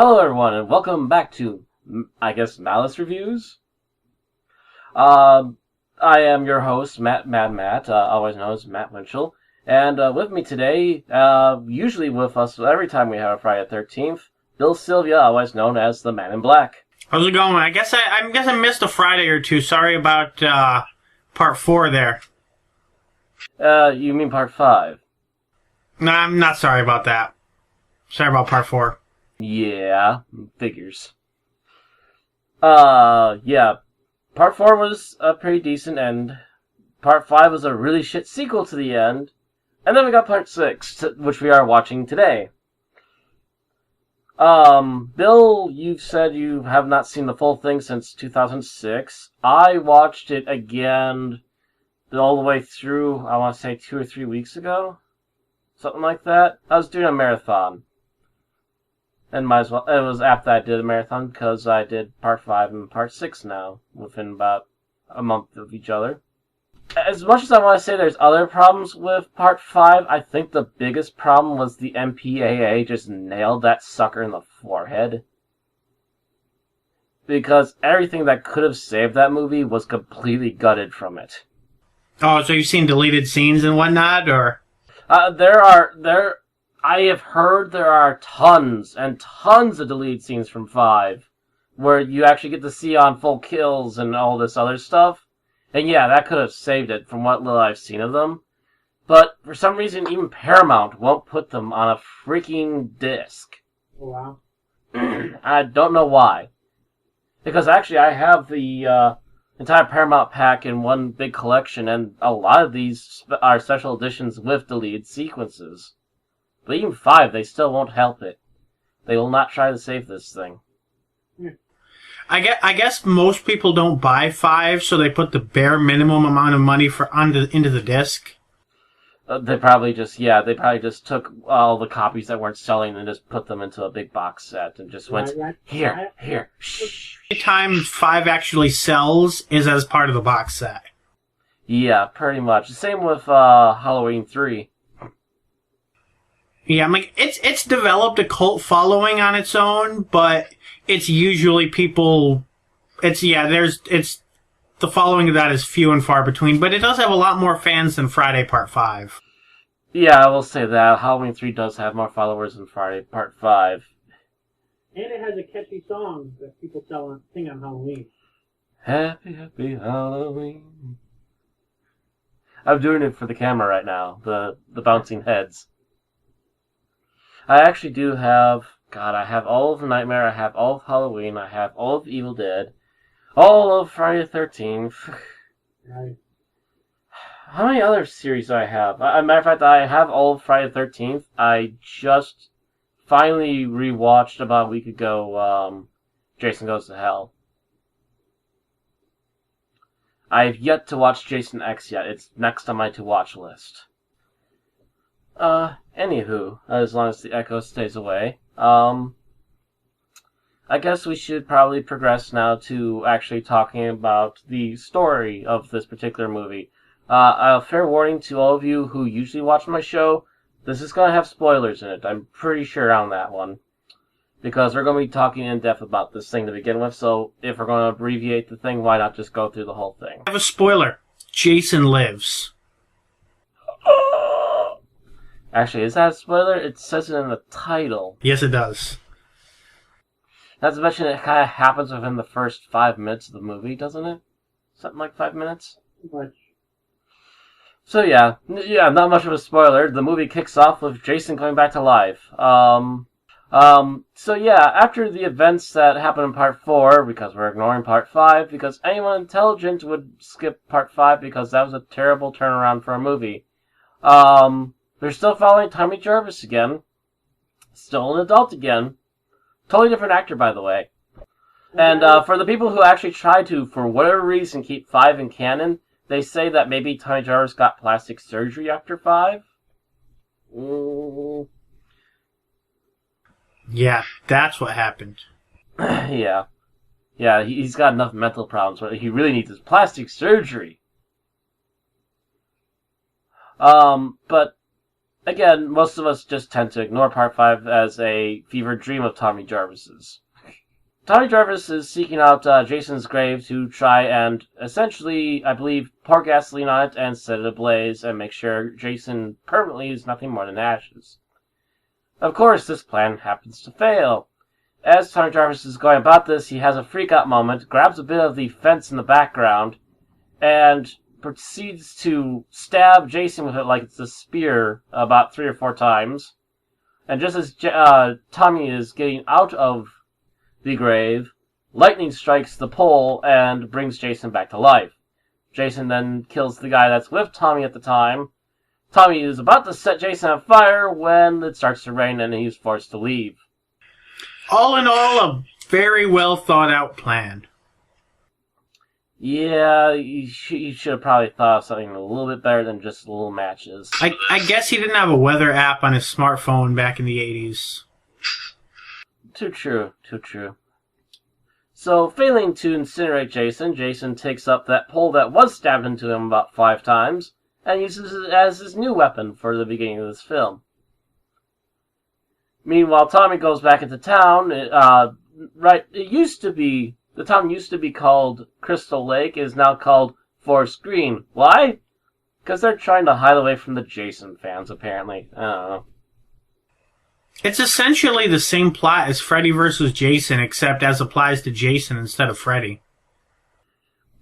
Hello, everyone, and welcome back to, Malice Reviews. I am your host, Mad Matt, otherwise known as Matt Winchell, and with me today, usually with us every time we have a Friday the 13th, Bill Sylvia, otherwise known as the Man in Black. How's it going? I guess I missed a Friday or two. Sorry about part 4 there. You mean part 5? No, I'm not sorry about that. Sorry about part 4. Yeah, figures. Yeah. Part 4 was a pretty decent end. Part 5 was a really shit sequel to the end. And then we got part 6, which we are watching today. Bill, you've said you have not seen the full thing since 2006. I watched it again all the way through, I want to say 2 or 3 weeks ago. Something like that. I was doing a marathon. And might as well. It was after I did a marathon because I did part 5 and part 6 now within about a month of each other. As much as I want to say there's other problems with part 5, I think the biggest problem was the MPAA just nailed that sucker in the forehead. Because everything that could have saved that movie was completely gutted from it. Oh, so you've seen deleted scenes and whatnot, or? I have heard there are tons and tons of deleted scenes from 5, where you actually get to see on full kills and all this other stuff. And yeah, that could have saved it from what little I've seen of them. But for some reason, even Paramount won't put them on a freaking disc. Oh, wow. I don't know why. Because actually, I have the entire Paramount pack in one big collection, and a lot of these are special editions with deleted sequences. But even 5, they still won't help it. They will not try to save this thing. I guess most people don't buy 5, so they put the bare minimum amount of money into the disc. They probably just took all the copies that weren't selling and just put them into a big box set and just went, here, shh. Every time 5 actually sells is as part of the box set. Yeah, pretty much. The same with Halloween 3. Yeah, I'm like, it's developed a cult following on its own, but it's usually people, the following of that is few and far between, but it does have a lot more fans than Friday Part 5. Yeah, I will say that. Halloween 3 does have more followers than Friday Part 5. And it has a catchy song that people sing on Halloween. Happy, happy Halloween. I'm doing it for the camera right now, the bouncing heads. I actually do have, I have all of Nightmare, I have all of Halloween, I have all of Evil Dead, all of Friday the 13th. Right. How many other series do I have? As a matter of fact, I have all of Friday the 13th. I just finally rewatched about a week ago, Jason Goes to Hell. I've yet to watch Jason X yet. It's next on my to-watch list. Anywho, as long as the echo stays away, I guess we should probably progress now to actually talking about the story of this particular movie. A fair warning to all of you who usually watch my show, this is going to have spoilers in it. I'm pretty sure on that one. Because we're going to be talking in depth about this thing to begin with, so if we're going to abbreviate the thing, why not just go through the whole thing? I have a spoiler. Jason lives. Actually, is that a spoiler? It says it in the title. Yes, it does. Not to mention it kind of happens within the first 5 minutes of the movie, doesn't it? Something like 5 minutes? Much. So yeah, not much of a spoiler. The movie kicks off with Jason coming back to life. So yeah, after the events that happened in part 4, because we're ignoring part 5, because anyone intelligent would skip part 5 because that was a terrible turnaround for a movie. They're still following Tommy Jarvis again. Still an adult again. Totally different actor, by the way. And for the people who actually try to, for whatever reason, keep 5 in canon, they say that maybe Tommy Jarvis got plastic surgery after 5. Yeah, that's what happened. Yeah. Yeah, he's got enough mental problems. What he really needs is plastic surgery. But Again, most of us just tend to ignore Part 5 as a fevered dream of Tommy Jarvis's. Tommy Jarvis is seeking out Jason's grave to try and essentially, I believe, pour gasoline on it and set it ablaze and make sure Jason permanently is nothing more than ashes. Of course, this plan happens to fail. As Tommy Jarvis is going about this, he has a freak-out moment, grabs a bit of the fence in the background, and proceeds to stab Jason with it like it's a spear about 3 or 4 times. And just as Tommy is getting out of the grave, lightning strikes the pole and brings Jason back to life. Jason then kills the guy that's with Tommy at the time. Tommy is about to set Jason on fire when it starts to rain and he's forced to leave. All in all, a very well thought out plan. Yeah, you should have probably thought of something a little bit better than just little matches. I guess he didn't have a weather app on his smartphone back in the 80s. Too true, too true. So, failing to incinerate Jason, Jason takes up that pole that was stabbed into him about 5 times and uses it as his new weapon for the beginning of this film. Meanwhile, Tommy goes back into town. The town used to be called Crystal Lake, is now called Forest Green. Why? Because they're trying to hide away from the Jason fans, apparently. I don't know. It's essentially the same plot as Freddy vs. Jason, except as applies to Jason instead of Freddy.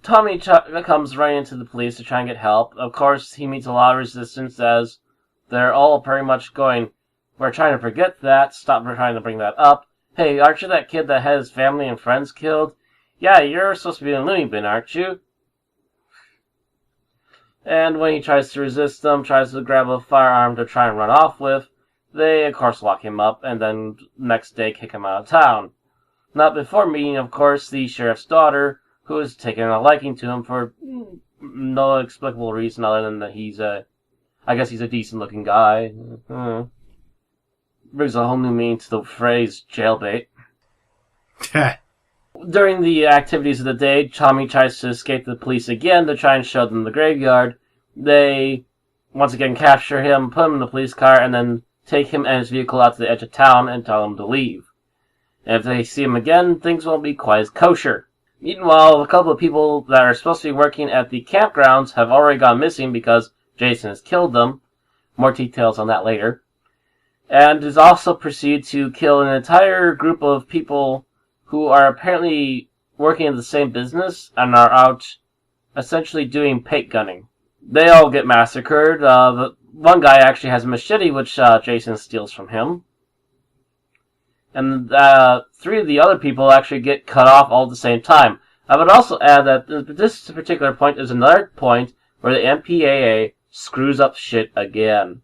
Tommy comes running into the police to try and get help. Of course, he meets a lot of resistance as they're all pretty much going, "We're trying to forget that. Stop trying to bring that up. Hey, aren't you that kid that had his family and friends killed? Yeah, you're supposed to be in a loony bin, aren't you?" And when he tries to resist them, tries to grab a firearm to try and run off with, they, of course, lock him up and then next day kick him out of town. Not before meeting, of course, the sheriff's daughter, who has taken a liking to him for no explicable reason other than that he's a decent-looking guy. Brings a whole new meaning to the phrase jailbait. During the activities of the day, Tommy tries to escape the police again to try and show them the graveyard. They once again capture him, put him in the police car, and then take him and his vehicle out to the edge of town and tell him to leave. And if they see him again, things won't be quite as kosher. Meanwhile, a couple of people that are supposed to be working at the campgrounds have already gone missing because Jason has killed them. More details on that later. And has also proceeded to kill an entire group of people who are apparently working in the same business and are out essentially doing paint gunning. They all get massacred. The one guy actually has a machete, which Jason steals from him. And 3 of the other people actually get cut off all at the same time. I would also add that this particular point is another point where the MPAA screws up shit again.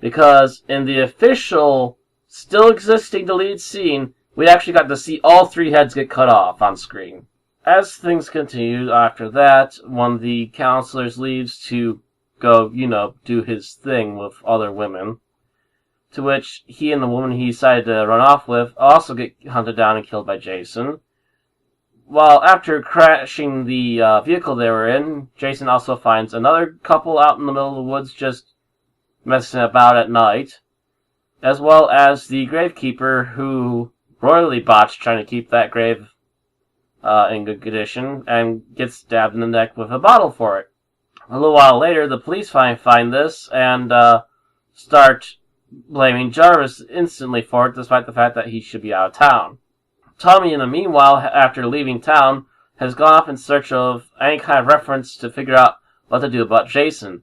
Because in the official, still existing deleted scene, we actually got to see all 3 heads get cut off on screen. As things continue after that, one of the counselors leaves to go, do his thing with other women. To which he and the woman he decided to run off with also get hunted down and killed by Jason. While after crashing the vehicle they were in, Jason also finds another couple out in the middle of the woods just messing about at night. As well as the gravekeeper who royally botched trying to keep that grave in good condition and gets stabbed in the neck with a bottle for it. A little while later, the police find this and start blaming Jarvis instantly for it, despite the fact that he should be out of town. Tommy, in the meanwhile, after leaving town, has gone off in search of any kind of reference to figure out what to do about Jason.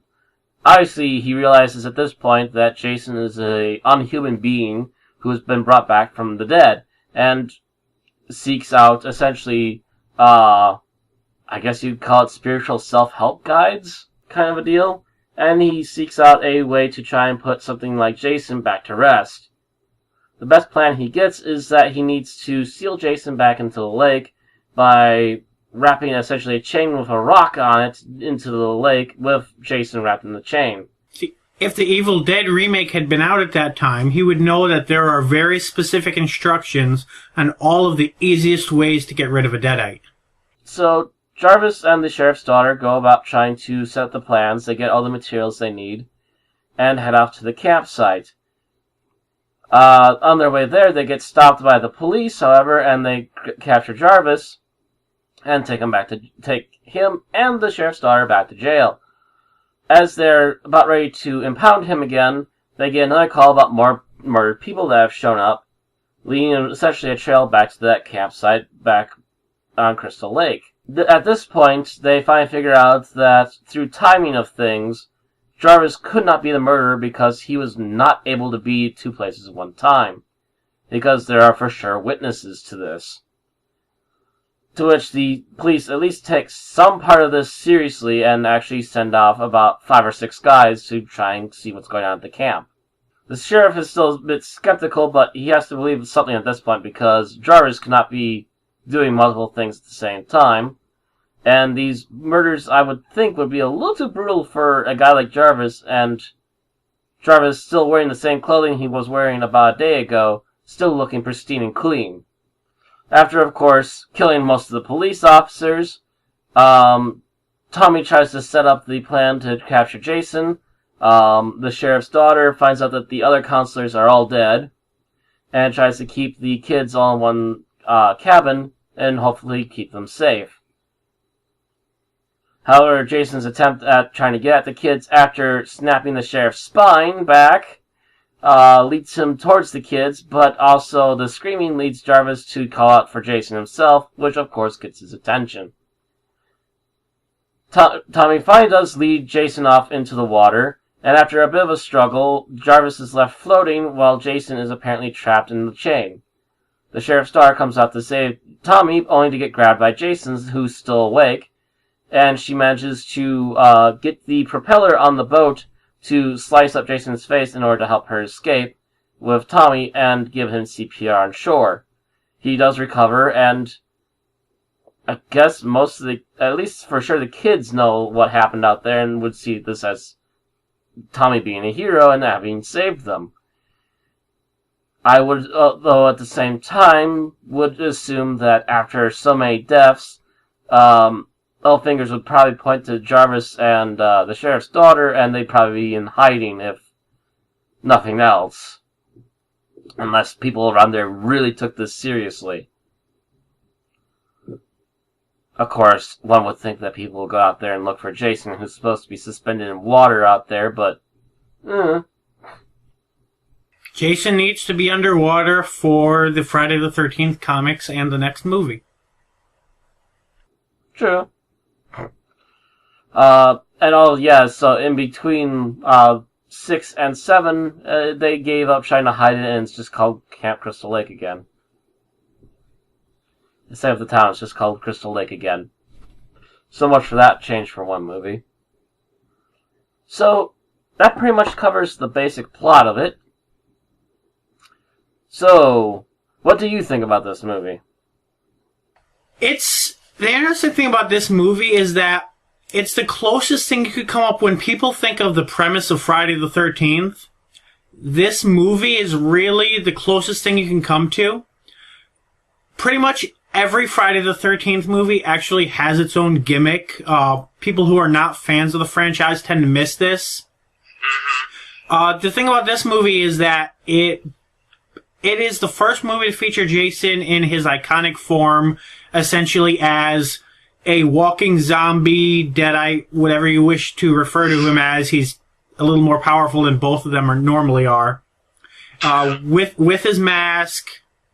Obviously, he realizes at this point that Jason is an unhuman being who has been brought back from the dead, and seeks out, essentially, I guess you'd call it spiritual self-help guides, kind of a deal. And he seeks out a way to try and put something like Jason back to rest. The best plan he gets is that he needs to seal Jason back into the lake by wrapping essentially a chain with a rock on it into the lake with Jason wrapped in the chain. See, if the Evil Dead remake had been out at that time, he would know that there are very specific instructions on all of the easiest ways to get rid of a deadite. So Jarvis and the sheriff's daughter go about trying to set up the plans. They get all the materials they need. and head off to the campsite. On their way there, they get stopped by the police, however, and they capture Jarvis and take him and the sheriff's daughter back to jail. As they're about ready to impound him again, they get another call about more murdered people that have shown up, leading essentially a trail back to that campsite back on Crystal Lake. At this point, they finally figure out that through timing of things, Jarvis could not be the murderer because he was not able to be two places at one time, because there are for sure witnesses to this. To which the police at least take some part of this seriously and actually send off about 5 or 6 guys to try and see what's going on at the camp. The sheriff is still a bit skeptical, but he has to believe something at this point because Jarvis cannot be doing multiple things at the same time. And these murders, I would think, would be a little too brutal for a guy like Jarvis, and Jarvis still wearing the same clothing he was wearing about a day ago, still looking pristine and clean. After, of course, killing most of the police officers, Tommy tries to set up the plan to capture Jason. The sheriff's daughter finds out that the other counselors are all dead, and tries to keep the kids all in one cabin, and hopefully keep them safe. However, Jason's attempt at trying to get at the kids after snapping the sheriff's spine back leads him towards the kids, but also the screaming leads Jarvis to call out for Jason himself, which of course gets his attention. Tommy finally does lead Jason off into the water, and after a bit of a struggle, Jarvis is left floating while Jason is apparently trapped in the chain. The sheriff's daughter comes out to save Tommy, only to get grabbed by Jason, who's still awake, and she manages to get the propeller on the boat to slice up Jason's face in order to help her escape with Tommy and give him CPR on shore. He does recover, and I guess most of the, at least for sure, the kids know what happened out there and would see this as Tommy being a hero and having saved them. I would, though at the same time, would assume that after so many deaths, all fingers would probably point to Jarvis and the sheriff's daughter, and they'd probably be in hiding if nothing else. Unless people around there really took this seriously. Of course, one would think that people will go out there and look for Jason, who's supposed to be suspended in water out there, but... Jason needs to be underwater for the Friday the 13th comics and the next movie. True. So in between 6 and 7, they gave up trying to hide it, and it's just called Camp Crystal Lake again. Instead of the town, it's just called Crystal Lake again. So much for that change for one movie. So, that pretty much covers the basic plot of it. So, what do you think about this movie? The interesting thing about this movie is that it's the closest thing you could come up when people think of the premise of Friday the 13th. This movie is really the closest thing you can come to. Pretty much every Friday the 13th movie actually has its own gimmick. People who are not fans of the franchise tend to miss this. The thing about this movie is that it is the first movie to feature Jason in his iconic form, essentially as a walking zombie, deadite, whatever you wish to refer to him as. He's a little more powerful than both of them normally are. With his mask,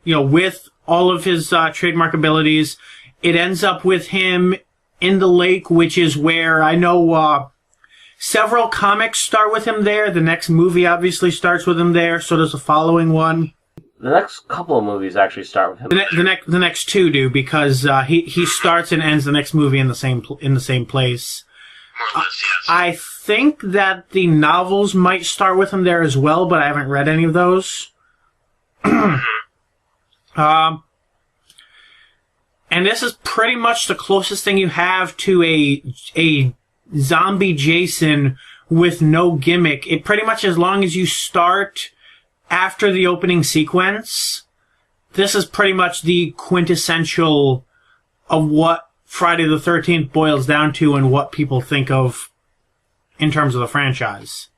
with all of his trademark abilities, it ends up with him in the lake, which is where I know several comics start with him there. The next movie obviously starts with him there. So does the following one. The next couple of movies actually start with him. The next two do, because he starts and ends the next movie in the same place. More or less, yes. I think that the novels might start with him there as well, but I haven't read any of those. And this is pretty much the closest thing you have to a zombie Jason with no gimmick. It pretty much, as long as you start after the opening sequence, this is pretty much the quintessential of what Friday the 13th boils down to and what people think of in terms of the franchise.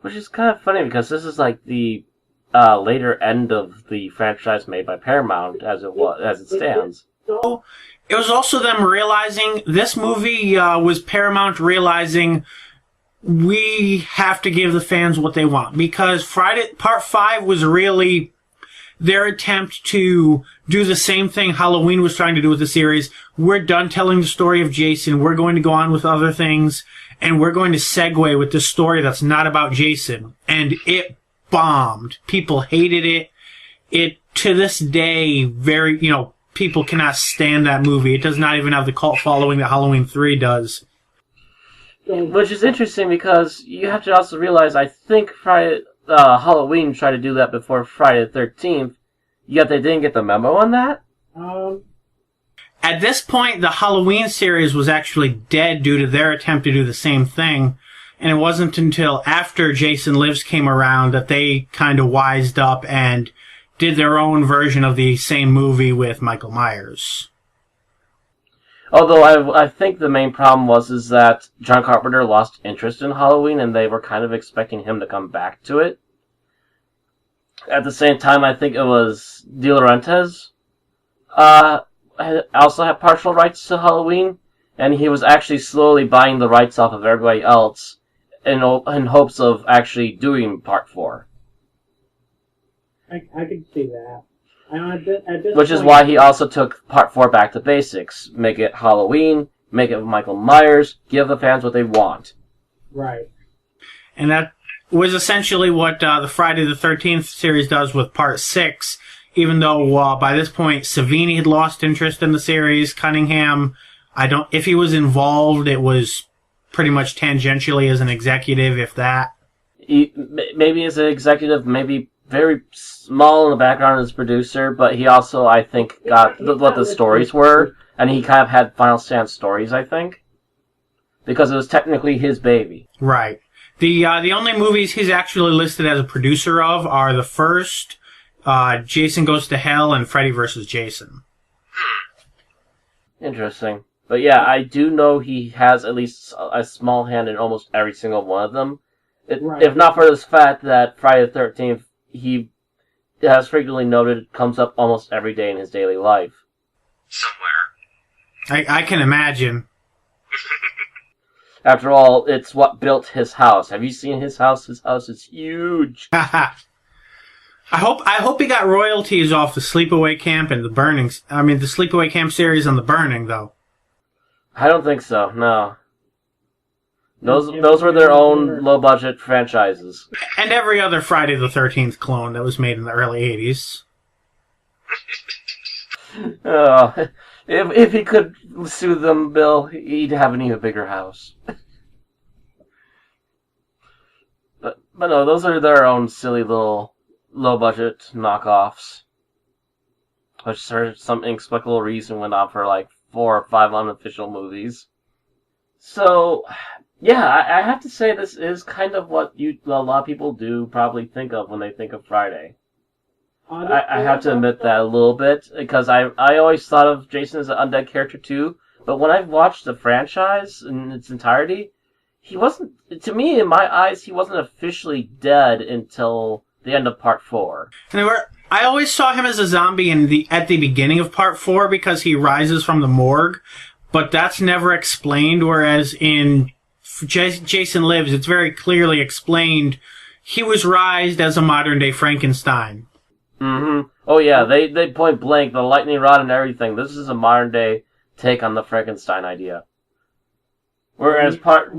Which is kind of funny because this is like the later end of the franchise made by Paramount as it stands. So, It was also them realizing this movie was Paramount realizing we have to give the fans what they want, because Friday Part 5 was really their attempt to do the same thing Halloween was trying to do with the series. We're done telling the story of Jason. We're going to go on with other things, and we're going to segue with this story that's not about Jason. And it bombed. People hated it. It, to this day, people cannot stand that movie. It does not even have the cult following that Halloween 3 does. Which is interesting because you have to also realize, I think Halloween tried to do that before Friday the 13th, yet they didn't get the memo on that? At this point, the Halloween series was actually dead due to their attempt to do the same thing. And it wasn't until after Jason Lives came around that they kind of wised up and did their own version of the same movie with Michael Myers. Although I think the main problem is that John Carpenter lost interest in Halloween, and they were kind of expecting him to come back to it. At the same time, I think it was De Laurentiis also had partial rights to Halloween, and he was actually slowly buying the rights off of everybody else in hopes of actually doing Part 4. I could see that. At this Which is point, why he also took Part 4 back to basics. Make it Halloween, make it Michael Myers, give the fans what they want. Right. And that was essentially what the Friday the 13th series does with Part 6, even though by this point Savini had lost interest in the series. Cunningham, if he was involved, it was pretty much tangentially as an executive, if that. Maybe as an executive, maybe very small in the background as producer, but he also, I think, got what the stories were, and he kind of had final stand stories, I think, because it was technically his baby. Right. The only movies he's actually listed as a producer of are the first, Jason Goes to Hell, and Freddy vs. Jason. Interesting. But yeah, I do know he has at least a small hand in almost every single one of them. Right. If not for this fact that Friday the 13th, he has frequently noted, comes up almost every day in his daily life. Somewhere. I can imagine. After all, it's what built his house. Have you seen his house? His house is huge. I hope he got royalties off the Sleepaway Camp and the Burnings. I mean, the Sleepaway Camp series and the Burning, though. I don't think so, no. Those were their own low-budget franchises. And every other Friday the 13th clone that was made in the early 80s. If he could sue them, Bill, he'd have an even bigger house. But no, those are their own silly little low-budget knockoffs. Which for some inexplicable reason went on for like 4 or 5 unofficial movies. So, yeah, I have to say this is kind of what a lot of people do probably think of when they think of Friday. I have to admit that a little bit, because I always thought of Jason as an undead character too, but when I've watched the franchise in its entirety, he wasn't, to me, in my eyes, he wasn't officially dead until the end of Part 4. I always saw him as a zombie at the beginning of Part 4 because he rises from the morgue, but that's never explained, whereas in Jason Lives, it's very clearly explained he was raised as a modern-day Frankenstein. Mm-hmm. Oh yeah, they point blank, the lightning rod and everything. This is a modern-day take on the Frankenstein idea. Whereas part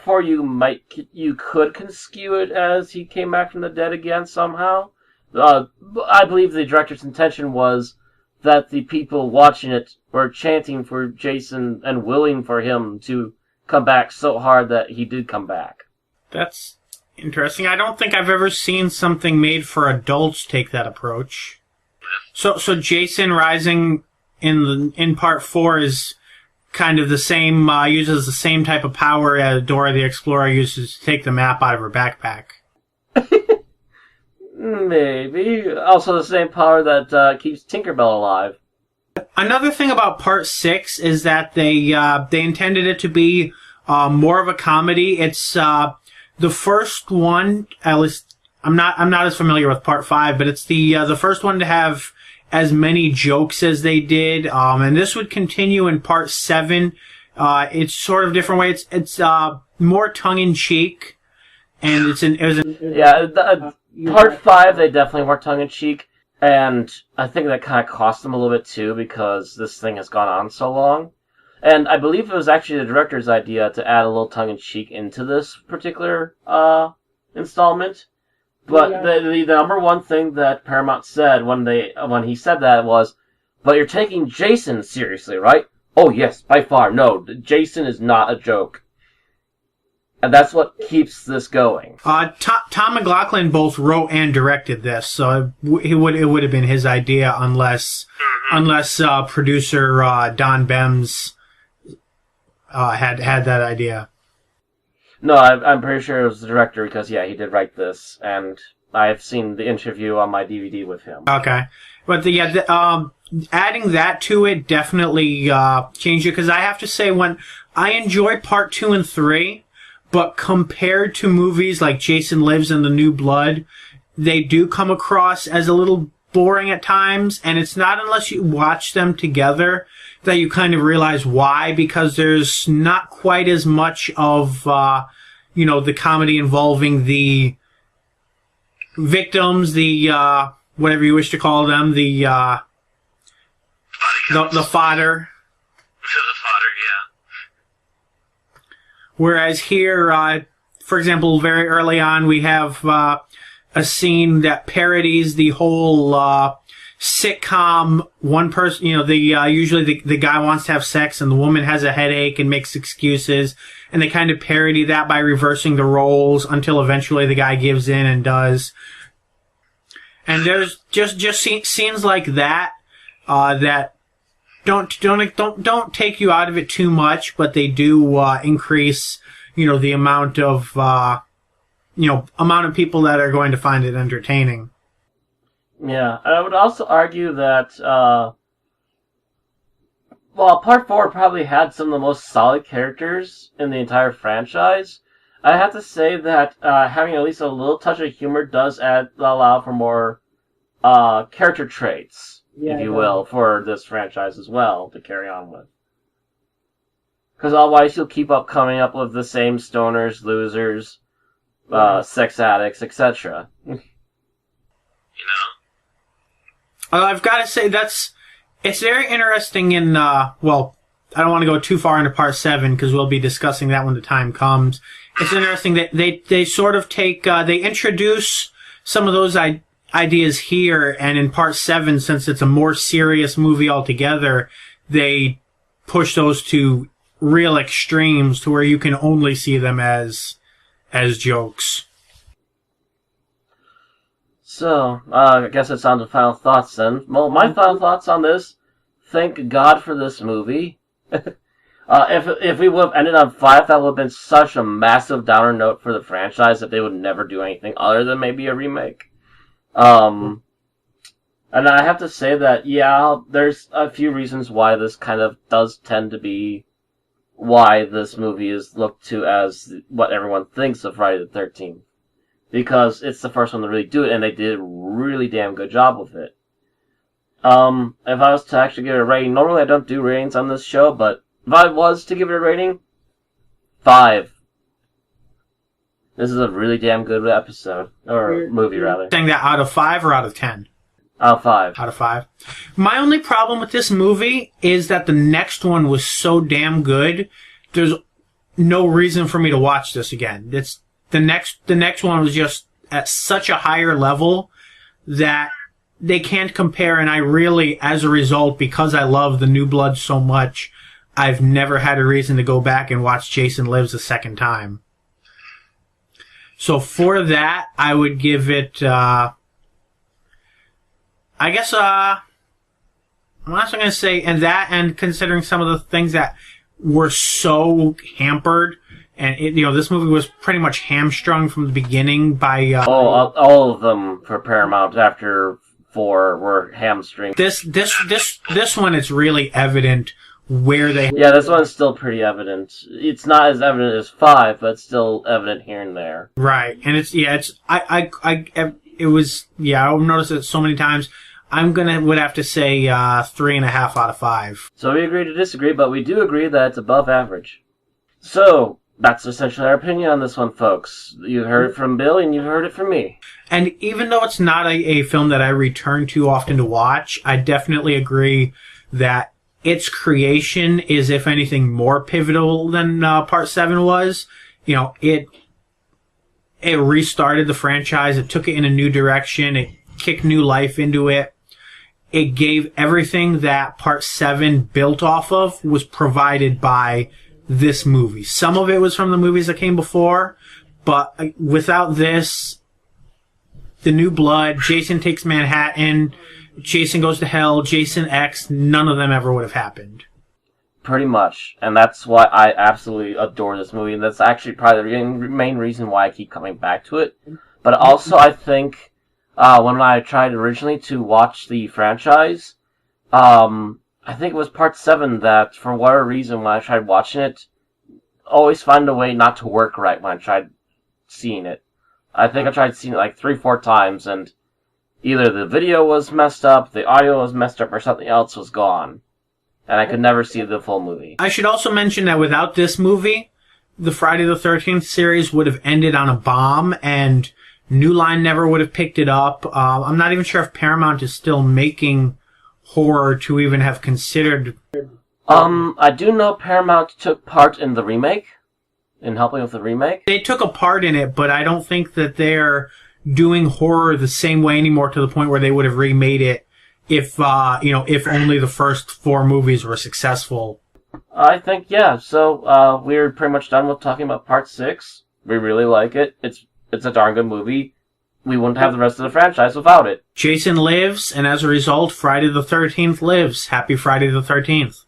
4, you could conskew it as he came back from the dead again somehow. I believe the director's intention was that the people watching it were chanting for Jason and willing for him to come back so hard that he did come back. That's interesting. I don't think I've ever seen something made for adults take that approach. So Jason rising in Part 4 is kind of the same, uses the same type of power as Dora the Explorer uses to take the map out of her backpack. Maybe. Also the same power that keeps Tinkerbell alive. Another thing about Part 6 is that they intended it to be more of a comedy. It's The first one, at least I'm not as familiar with part 5, but it's the first one to have as many jokes as they did. And this would continue in part 7. It's sort of different way. It's more tongue in cheek, and part 5 they definitely were tongue in cheek, and I think that kind of cost them a little bit too because this thing has gone on so long. And I believe it was actually the director's idea to add a little tongue in cheek into this particular installment. But the number one thing that Paramount said when he said that was, "But you're taking Jason seriously, right?" "Oh yes, by far. No, Jason is not a joke." And that's what keeps this going. Tom McLaughlin both wrote and directed this, so it would have been his idea unless producer Don Bems had that idea. No, I'm pretty sure it was the director because he did write this, and I've seen the interview on my DVD with him. Okay, but adding that to it definitely changed it, because I have to say, when I enjoy part 2 and 3, but compared to movies like Jason Lives and The New Blood, they do come across as a little boring at times, and it's not unless you watch them together that you kind of realize why, because there's not quite as much of, the comedy involving the victims, the, whatever you wish to call them, the fodder. The fodder, yeah. Whereas here, for example, very early on, we have a scene that parodies the whole sitcom. One person, usually the guy wants to have sex and the woman has a headache and makes excuses, and they kind of parody that by reversing the roles until eventually the guy gives in and does. And there's just scenes like that that don't take you out of it too much, but they do increase, the amount of people that are going to find it entertaining. Yeah, I would also argue that, part 4 probably had some of the most solid characters in the entire franchise. I have to say that having at least a little touch of humor does allow for more character traits, if you will, for this franchise as well to carry on with. Because otherwise you'll keep coming up with the same stoners, losers, sex addicts, etc. I've got to say it's very interesting in, I don't want to go too far into part 7 because we'll be discussing that when the time comes. It's interesting that they sort of they introduce some of those ideas here, and in part 7, since it's a more serious movie altogether, they push those to real extremes to where you can only see them as jokes. So, I guess it's on to final thoughts then. Well, my final thoughts on this, thank God for this movie. If we would have ended on 5, that would have been such a massive downer note for the franchise that they would never do anything other than maybe a remake. And I have to say that, there's a few reasons why this kind of does tend to be why this movie is looked to as what everyone thinks of Friday the 13th. Because it's the first one to really do it, and they did a really damn good job with it. If I was to actually give it a rating, normally I don't do ratings on this show, but if I was to give it a rating, 5. This is a really damn good episode, or movie rather. Saying that out of 5 or out of 10? Out of 5. Out of 5. My only problem with this movie is that the next one was so damn good, there's no reason for me to watch this again. The next one was just at such a higher level that they can't compare, and I really, as a result, because I love The New Blood so much, I've never had a reason to go back and watch Jason Lives a second time. So for that, I would give it, I'm also going to say, and considering some of the things that were so hampered, and this movie was pretty much hamstrung from the beginning by all of them for Paramount after 4 were hamstring. This one, it's really evident where they... Yeah, this one's still pretty evident. It's not as evident as 5, but it's still evident here and there. Right, and I've noticed it so many times. Would have to say 3.5 out of 5. So we agree to disagree, but we do agree that it's above average. So, that's essentially our opinion on this one, folks. You heard it from Bill, and you heard it from me. And even though it's not a film that I return to often to watch, I definitely agree that its creation is, if anything, more pivotal than Part 7 was. You know, it restarted the franchise. It took it in a new direction. It kicked new life into it. It gave everything that Part 7 built off of was provided by this movie. Some of it was from the movies that came before, but without this, The New Blood, Jason Takes Manhattan, Jason Goes to Hell, Jason X, none of them ever would have happened. Pretty much. And that's why I absolutely adore this movie. And that's actually probably the main reason why I keep coming back to it. But also, I think, when I tried originally to watch the franchise, I think it was Part 7 that, for whatever reason, when I tried watching it, always find a way not to work right when I tried seeing it. I think I tried seeing it like 3-4 times, and either the video was messed up, the audio was messed up, or something else was gone. And I could never see the full movie. I should also mention that without this movie, the Friday the 13th series would have ended on a bomb, and New Line never would have picked it up. I'm not even sure if Paramount is still making horror to even have considered. I do know Paramount took part in the remake, in helping with the remake. They took a part in it, but I don't think that they're doing horror the same way anymore, to the point where they would have remade it if only the first 4 movies were successful. I think, yeah. So, we're pretty much done with talking about Part 6. We really like it. It's a darn good movie. We wouldn't have the rest of the franchise without it. Jason lives, and as a result, Friday the 13th lives. Happy Friday the 13th.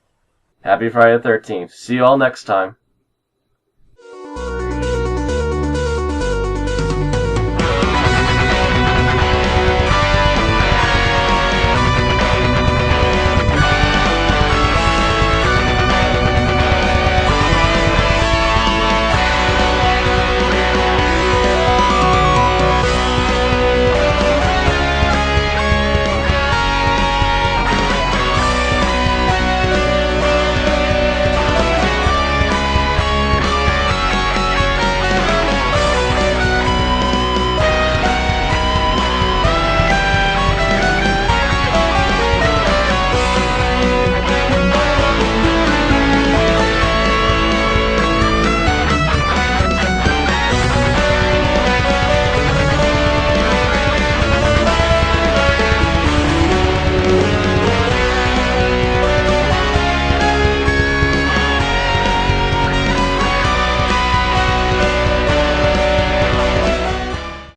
Happy Friday the 13th. See you all next time.